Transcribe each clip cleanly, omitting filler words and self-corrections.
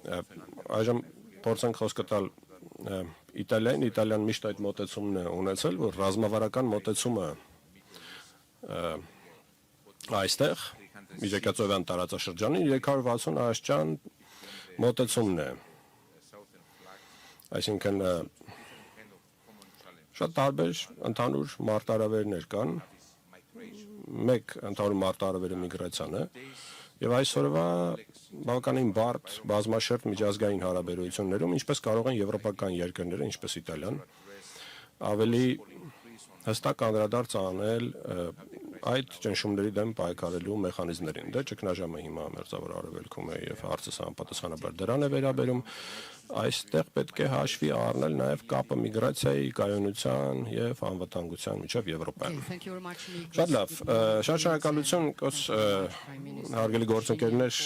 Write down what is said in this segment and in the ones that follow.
այժմ փորձենք խոսքը տալ Իտալիան միշտ այդ մոտեցումն է ունեցել, որ ռազմավարական մոտեցումը այստեղ Միջեկայցովյան տարածաշրջանին 360 աստիճան մոտեցումն է։ Այսինքն շատ տարբեր ընդհանուր մարտահրավերներ կան։ Մեկ ընդհանուր մարտահրավերը միգրացիան է, եւ այսօրվա բավականին բարդ բազմաշերտ միջազգային հարաբերություններում, ինչպես կարող են եվրոպական երկրները, ինչպես Իտալիան, ավելի հստակ անդրադարձ անել այդ ճնշումների դեմ պայքարելու մեխանիզմներին։ Դե ճգնաժամը հիմա մերձավոր արևելքում է եւ հարցը համապատասխանաբար դրան է վերաբերում։ Այստեղ պետք է հաշվի առնել նաեւ կապը միգրացիայի, կայունության եւ անվտանգության միջև Եվրոպայում։ Շատ լավ, շատ շնորհակալություն, հարգելի գործընկերներ,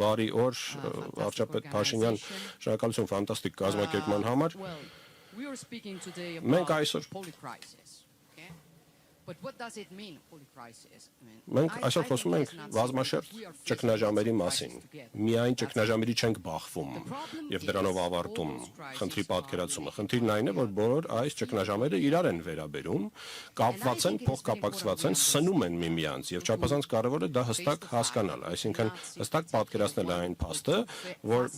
բարի օր, վարչապետ Փաշինյան, շնորհակալություն ֆանտաստիկ կազմակերպման համար։ Մենք այսօր Մենք այսօր խոսում ենք բազմաշերտ ճգնաժամերի մասին։ Միայն ճգնաժամերի չենք բախվում եւ դրանով ավարտում խնդրի պատկերացումը։ Խնդիրն այն է, որ բոլոր այս ճգնաժամերը իրար են վերաբերում, կապված են, փոխկապակցված են, սնում են միմյանց եւ չափազանց կարեւոր է դա հստակ հասկանալ, այսինքն հստակ պատկերացնել այն փաստը, որ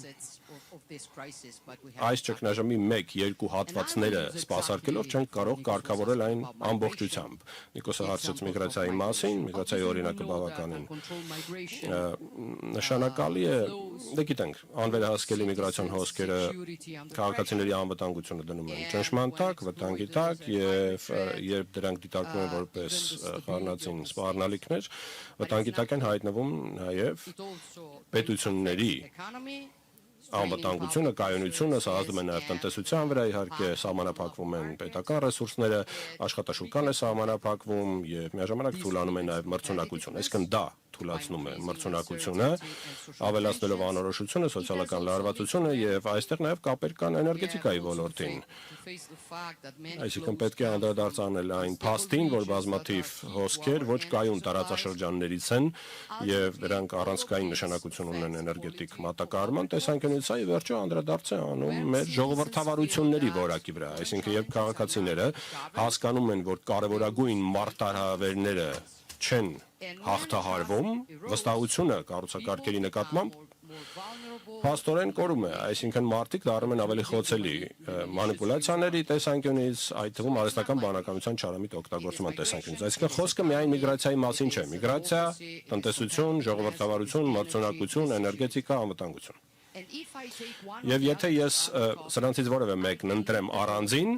այս ճգնաժամի 1-2 հատվածները սպասարկելով չենք կարող կարգավորել այն ամբողջությամբ։ Նիկոսը հարցրեց միգրացիայի մասին, միգրացիայի օրինակը բավականին նշանակալի է, դե գիտենք, անվերահսկելի միգրացիոն հոսքերը քաղաքացիների անվտանգությունը դնում են ճնշման տակ, վտանգի տակ եւ երբ դրանք դիտարկվում են որպես խառնածին սպառնալիքներ, վտանգի տակ են հայտնվում նաեւ պետությունների անվտանգությունը, կայունությունը, սա ազդում է նաև տնտեսության վրա, իհարկե սահմանափակվում են պետական ռեսուրսները, աշխատաշուկան է սահմանափակվում եւ միաժամանակ թուլանում է նաև մրցունակությունը, այսինքն դա թուլացնում է մրցունակությունը, ավելացնելով անորոշությունը, սոցիալական լարվածությունը եւ այստեղ նաև կապեր կան էներգետիկայի ոլորտին։ Այսինքն պետք է անդրադարձ անել այն փաստին, որ բազմաթիվ հոսքեր ոչ կայուն տարածաշրջաններից են եւ դրանք առանցքային նշանակություն ունեն էներգետիկ մատակարարման տեսանկյունից, այ վերջո անդրադարձ է անում մեր ժողովրդավարությունների որակի վրա, այսինքն երբ քաղաքացիները հասկանում են, որ կարևորագույն մարտահրավերները չեն հաղթահարվում, վստահությունը կառուցակարգերի նկատմամբ փաստորեն կորում է, այսինքն մարդիկ դառնում են ավելի խոցելի մանիպուլյացիաների տեսանկյունից, այդ թվում արհեստական բանականության չարամիտ օգտագործման տեսանկյունից։ Այսինքն խոսքը միայն միգրացիայի մասին չէ, միգրացիա, տնտեսություն, ժողովրդավարություն, մրցունակություն, էներգետիկա, անվտանգություն։ Եվ եթե ես սրանցից որևէ մեկն ընտրեմ առանձին,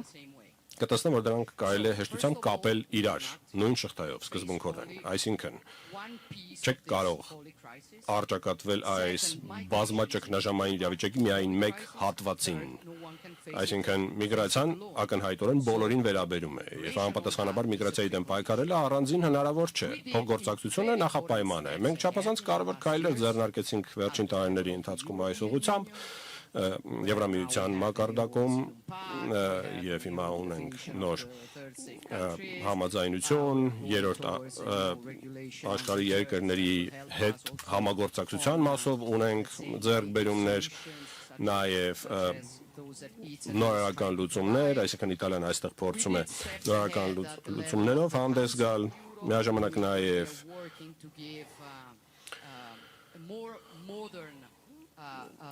կտեսնեմ, որ դրանք կարելի է հեշտությամբ կապել իրար, նույն շղթայով, սկզբունքորեն։ Այսինքն, չեք կարող առճակատվել այս բազմաճգնաժամային իրավիճակի միայն մեկ հատվածին։ Այսինքն, միգրացիան ակնհայտորեն բոլորին վերաբերում է, եւ անպատասխանաբար միգրացիայի դեմ պայքարելը առանձին հնարավոր չէ։ Փոխգործակցությունը նախապայման է։ Մենք չափազանց կարևոր քայլեր ձեռնարկեցինք վերջին տարիների ընթացքում այս ուղղությամբ։ Եվրամիության մակարդակում եւ հիմա ունենք նոր համաձայնություն երրորդ աշխարհի երկրների հետ համագործակցության մասով ունենք ձեռքբերումներ, նաեւ նորարարական լուծումներ, այսինքն Իտալիան այստեղ փորձում է նորարարական լուծումներով հանդես գալ, միաժամանակ նաեւ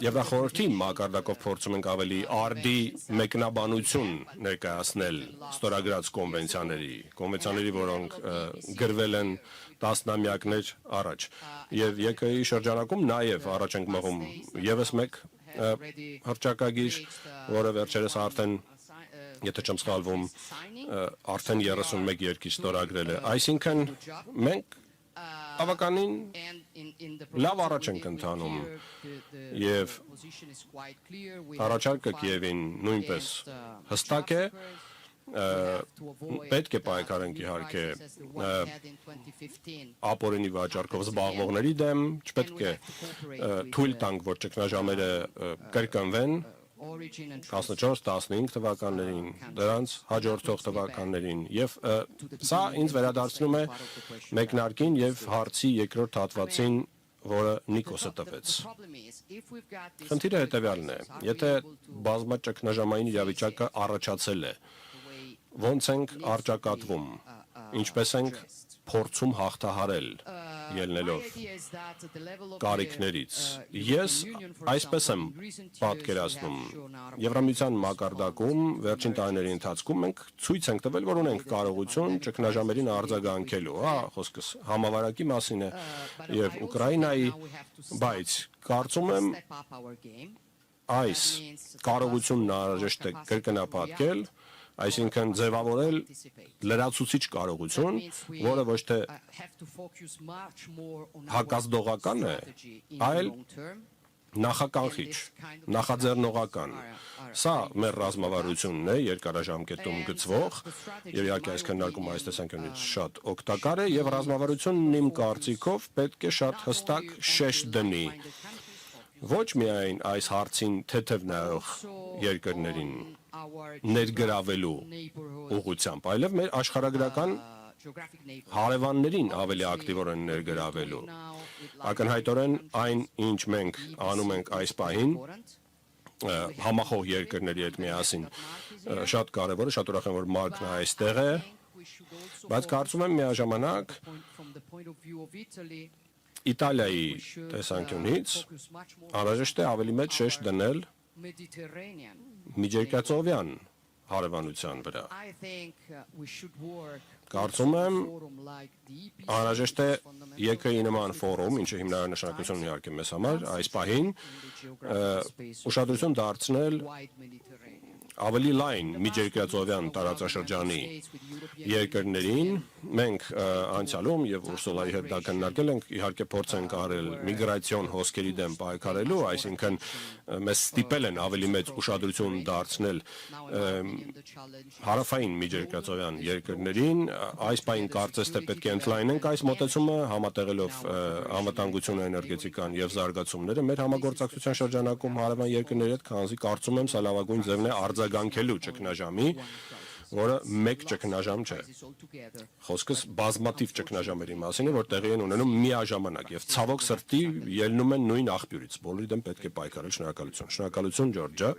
Եվ դա խորհրդի մակարդակով փորձում ենք ավելի արդի մեկնաբանություն ներկայացնել ստորագրած կոնվենցիաների, որոնք գրվել են տասնամյակներ առաջ։ Եվ ԵԿ-ի շրջանակում նաև առաջ ենք մղում եւս մեկ հռչակագիր, որը վերջերս արդեն, եթե չեմ սխալվում, արդեն 31 երկիր ստորագրել է։ Այսինքն մենք բավականին լավ առաջ ենք ընթանում եւ առաջարկը Կիևին նույնպես հստակ է, պետք է պայքարենք իհարկե ապօրինի վաճառքով զբաղվողների դեմ, չպետք է թույլ տանք, որ ճգնաժամերը կրկնվեն 14-15 թվականներին, դրանց հաջորդող թվականներին եւ սա ինձ վերադարձնում է մեկնարկին եւ հարցի երկրորդ հատվածին որը Նիկոսը տվեց։ Խնդիրը հետևյալն է. եթե բազմաճգնաժամային իրավիճակը առաջացել է, ոնց ենք առճակատվում, ինչպես ենք փորձում հաղթահարել ելնելով կարիքներից։ Ես այսպես եմ պատկերացնում. Եվրամիության մակարդակում վերջին տարիների ընթացքում մենք ցույց ենք տվել, որ ունենք կարողություն ճգնաժամերին արձագանքելու, խոսքս համավարակի մասին է եւ Ուկրաինայի, բայց կարծում եմ այս կարողությունն անհրաժեշտ է կրկնապատկել, այսինքն ձևավորել լրացուցիչ կարողություն, որը ոչ թե հակազդողական է, այլ նախականխիչ, նախաձեռնողական։ Սա մեր ռազմավարությունն է, երկարաժամկետում գծվող, եւ իհարկե այս քննարկումը այս տեսանկյունից շատ օգտակար է, եւ ռազմավարությունն իմ կարծիքով պետք է շատ հստակ շեշտ դնի ոչ միայն այս հարցին թեթև նայող երկրներին ներգրավելու ուղղությամբ, այլև մեր աշխարհագրական հարևաններին ավելի ակտիվորեն ներգրավելու։ Ակնհայտորեն այն, ինչ մենք անում ենք այս պահին, համախոհ երկրների հետ միասին, շատ կարևոր է, շատ ուրախ եմ, որ Մարկն այստեղ է, բայց կարծում եմ միաժամանակ Իտալիայի տեսանկյունից անհրաժեշտ է ավելի մեծ շեշտ դնել միջերկրածովյան հարևանության վրա։ Կարծում եմ անհրաժեշտ է ԵԿ-ի նման ֆորում, ինչը հիմնարար նշանակություն ունի իհարկե մեզ համար, այս պահին ուշադրություն դարձնել ավելի լայն միջերկրածովյան տարածաշրջանի երկրներին։ Մենք անցյալում եւ Ուրսուլայի հետ դա քննարկել ենք, իհարկե փորձ ենք արել միգրացիոն հոսքերի դեմ պայքարելու, այսինքն մեզ ստիպել են ավելի մեծ ուշադրություն դարձնել հարավային միջերկրածովյան երկրներին։ Այս պահին կարծես թե պետք է ընդլայնենք այս մոտեցումը, համատեղելով անվտանգությունը, էներգետիկան եւ զարգացումները մեր համագործակցության շրջանակում հարևան երկրների հետ, քանզի կարծում եմ սա լավագույն ձևն է արձագանքելու ճգնաժամի, որը մեկ ճգնաժամ չէ։ Խոսքս բազմաթիվ ճգնաժամերի մասին է, որ տեղի են ունենում միաժամանակ եւ ցավոք սրտի ելնում են նույն աղբյուրից։ Բոլորի դեմ պետք է պայքարել։ Շնորհակալություն։ Շնորհակալություն, Ջորջա։